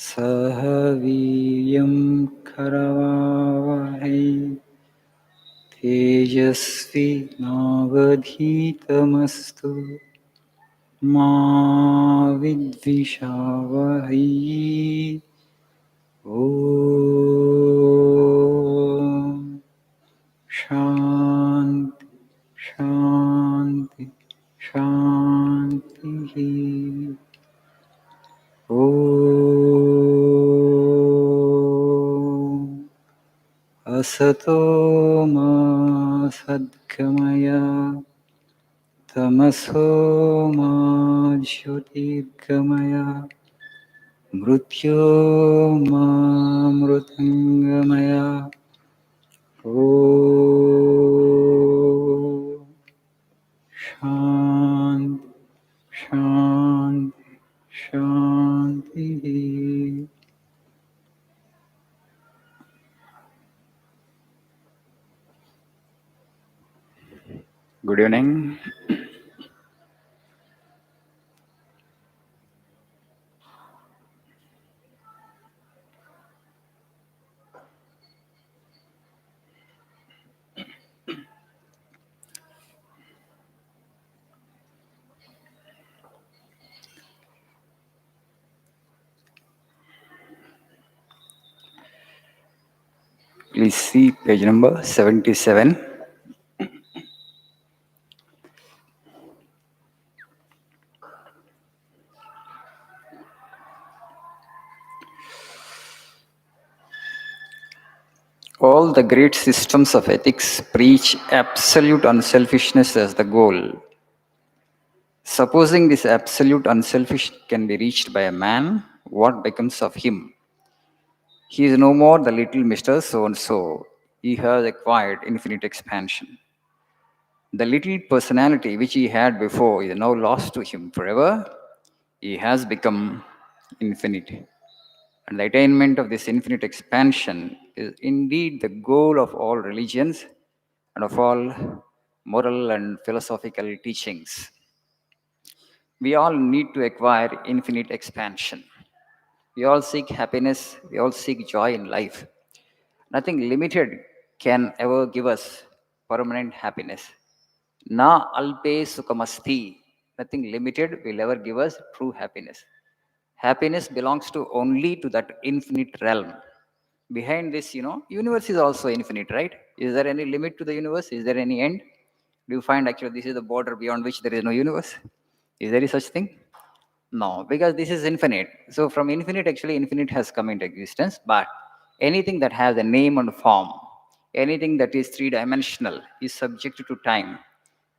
सह वीर्यं करवावहै तेजस्वी नावधीतमस्तु मा विद्विषावहै ॐ शान्ति शान्ति शान्तिः ॐ असतो मा सद्गमय तमसो मा ज्योतिर्गमय मृत्योर्मामृतङ्गमय ॐ शान्ति शान्ति शान्तिः Good evening. Please see page number 77. All the great systems of ethics preach absolute unselfishness as the goal. Supposing this absolute unselfish can be reached by a man, what becomes of him? He is no more the little Mr. So-and-so. He has acquired infinite expansion. The little personality which he had before is now lost to him forever. He has become infinite. And the attainment of this infinite expansion is indeed the goal of all religions and of all moral and philosophical teachings. We all need to acquire infinite expansion. We all seek happiness, we all seek joy in life. Nothing limited can ever give us permanent happiness. Na alpe sukhamasti. Nothing limited will ever give us true happiness. Happiness belongs to only to that infinite realm. Behind this, universe is also infinite, right? Is there any limit to the universe? Is there any end? Do you find actually this is the border beyond which there is no universe? Is there any such thing? No, because this is infinite. So from infinite, actually infinite has come into existence, but anything that has a name and form, anything that is three-dimensional is subject to time,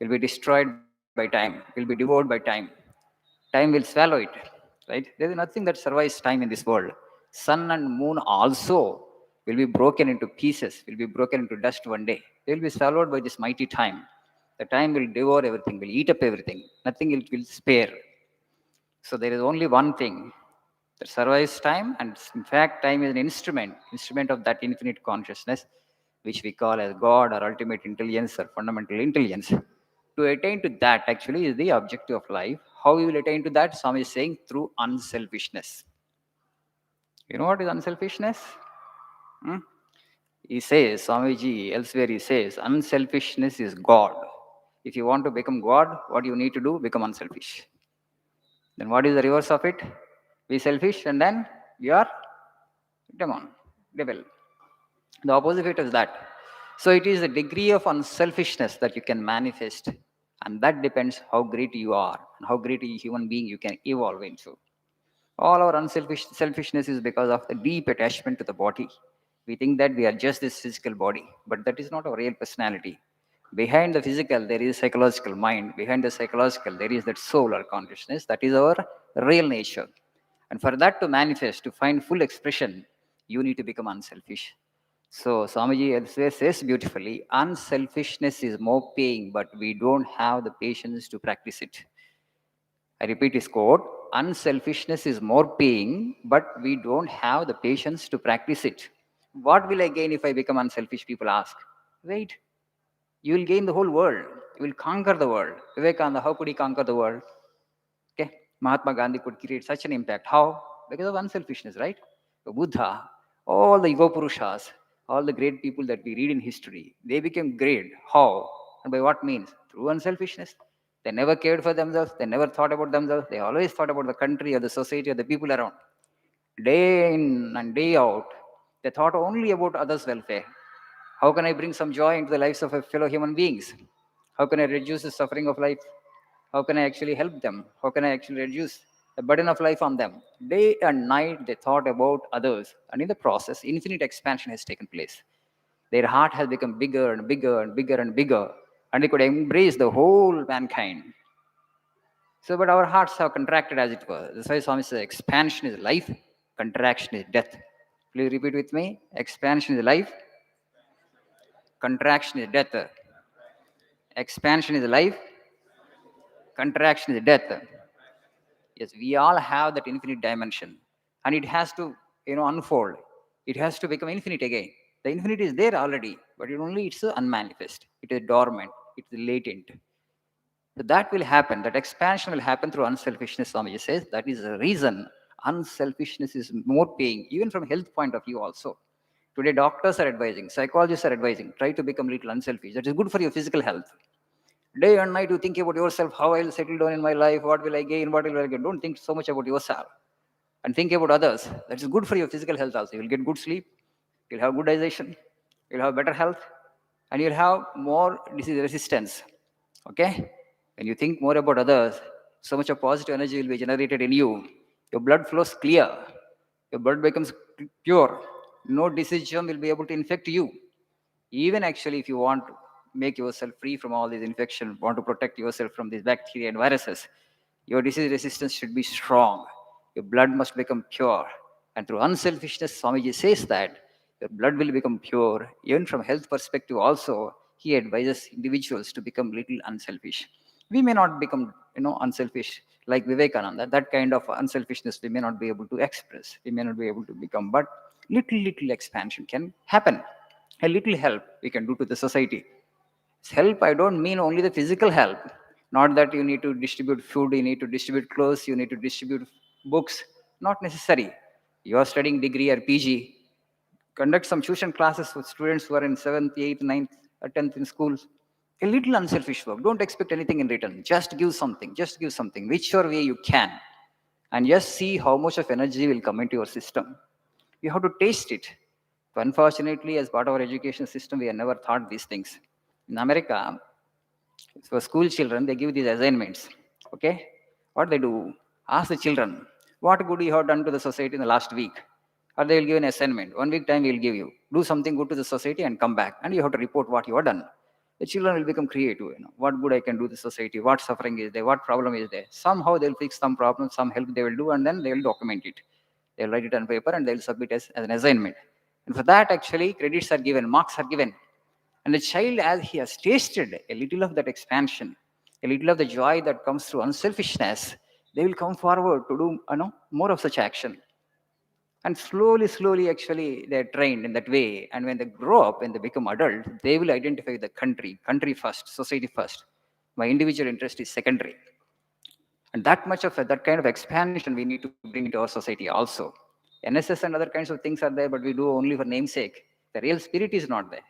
will be destroyed by time, will be devoured by time. Time will swallow it, right? There is nothing that survives time in this world. Sun and moon also will be broken into pieces, will be broken into dust one day. They will be swallowed by this mighty time. The time will devour everything, will eat up everything. Nothing it will spare. So there is only one thing that survives time, and in fact, time is an instrument of that infinite consciousness, which we call as God or ultimate intelligence or fundamental intelligence. To attain to that actually is the objective of life. How we will attain to that? Swami is saying through unselfishness. You know what is unselfishness? Hmm? He says, Swamiji, elsewhere he says, unselfishness is God. If you want to become God, what you need to do? Become unselfish. Then what is the reverse of it? Be selfish and then you are demon, devil. The opposite is that. So it is a degree of unselfishness that you can manifest, and that depends how great you are and how great a human being you can evolve into. All our selfishness is because of the deep attachment to the body. We think that we are just this physical body, but that is not our real personality. Behind the physical, there is psychological mind. Behind the psychological, there is that soul or consciousness. That is our real nature. And for that to manifest, to find full expression, you need to become unselfish. So Swamiji elsewhere says beautifully, unselfishness is more paying, but we don't have the patience to practice it. I repeat his quote, unselfishness is more paying, but we don't have the patience to practice it. What will I gain if I become unselfish? People ask. Wait, you will gain the whole world. You will conquer the world. Vivekananda, how could he conquer the world? Okay, Mahatma Gandhi could create such an impact. How? Because of unselfishness, right? The Buddha, all the Ego Purushas, all the great people that we read in history, they became great. How? And by what means? Through unselfishness. They never cared for themselves. They never thought about themselves. They always thought about the country or the society or the people around. Day in and day out, they thought only about others' welfare. How can I bring some joy into the lives of a fellow human beings? How can I reduce the suffering of life? How can I actually help them? How can I actually reduce the burden of life on them? Day and night, they thought about others, and in the process, infinite expansion has taken place. Their heart has become bigger and bigger and bigger and bigger, and they could embrace the whole mankind. So, but our hearts have contracted as it were. That's why Swami says expansion is life, contraction is death. Please repeat with me. Expansion is life, contraction is death. Expansion is life, contraction is death. Yes, we all have that infinite dimension, and it has to, unfold. It has to become infinite again. The infinite is there already, but it's unmanifest. It is dormant. It is latent. So that will happen. That expansion will happen through unselfishness. Swamiji says that is the reason unselfishness is more paying, even from health point of view also. Today, doctors are advising, psychologists are advising, try to become little unselfish. That is good for your physical health. Day and night, you think about yourself, how I'll settle down in my life, what will I gain, what will I get. Don't think so much about yourself and think about others. That is good for your physical health also. You'll get good sleep, you'll have good digestion, you'll have better health, and you'll have more disease resistance. Okay? When you think more about others, so much of positive energy will be generated in you. Your blood flows clear, your blood becomes pure. No disease germ will be able to infect you. Even actually, if you want to make yourself free from all these infections, want to protect yourself from these bacteria and viruses, your disease resistance should be strong. Your blood must become pure. And through unselfishness, Swamiji says that your blood will become pure. Even from health perspective also, he advises individuals to become little unselfish. We may not become, unselfish like Vivekananda. That kind of unselfishness we may not be able to express. We may not be able to become, but little expansion can happen. A little help we can do to the society. Help, I don't mean only the physical help. Not that you need to distribute food, you need to distribute clothes, you need to distribute books. Not necessary. You are studying degree or PG. Conduct some tuition classes for students who are in 7th, 8th, 9th, or 10th in schools. A little unselfish work. Don't expect anything in return. Just give something. Just give something, whichever way you can. And just see how much of energy will come into your system. You have to taste it. But unfortunately, as part of our education system, we have never thought these things. In America, for school children, they give these assignments. Okay? What they do? Ask the children, what good you have done to the society in the last week? Or they will give an assignment. 1 week time we will give you. Do something good to the society and come back. And you have to report what you have done. The children will become creative. What good I can do to the society? What suffering is there? What problem is there? Somehow they'll fix some problem, some help they will do, and then they will document it. They'll write it on paper and they'll submit as an assignment. And for that, actually, credits are given, marks are given. And the child, as he has tasted a little of that expansion, a little of the joy that comes through unselfishness, they will come forward to do more of such action. And slowly, actually, they're trained in that way. And when they grow up and they become adult, they will identify the country first, society first. My individual interest is secondary. And that much of that kind of expansion we need to bring into our society also. NSS and other kinds of things are there, but we do only for namesake. The real spirit is not there.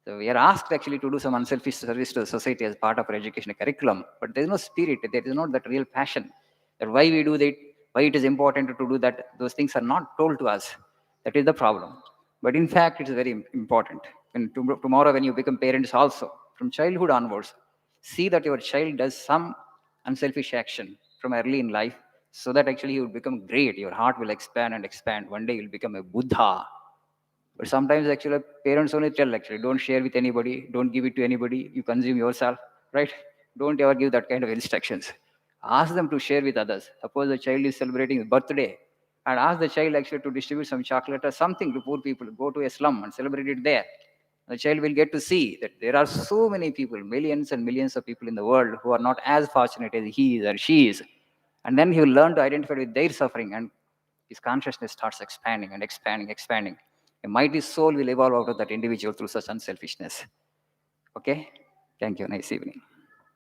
So we are asked actually to do some unselfish service to the society as part of our education curriculum, but there is no spirit, there is not that real passion. That why we do that, why it is important to do that, those things are not told to us. That is the problem. But in fact, it is very important. And tomorrow when you become parents also, from childhood onwards, see that your child does some unselfish action from early in life, so that actually you will become great. Your heart will expand and expand. One day you'll become a Buddha. But sometimes actually parents only tell actually, don't share with anybody, don't give it to anybody, you consume yourself, right? Don't ever give that kind of instructions. Ask them to share with others. Suppose the child is celebrating his birthday, and ask the child actually to distribute some chocolate or something to poor people. Go to a slum and celebrate it there. The child will get to see that there are so many people, millions and millions of people in the world who are not as fortunate as he is or she is. And then he will learn to identify with their suffering, and his consciousness starts expanding and expanding, expanding. A mighty soul will evolve out of that individual through such unselfishness. Okay? Thank you. Nice evening.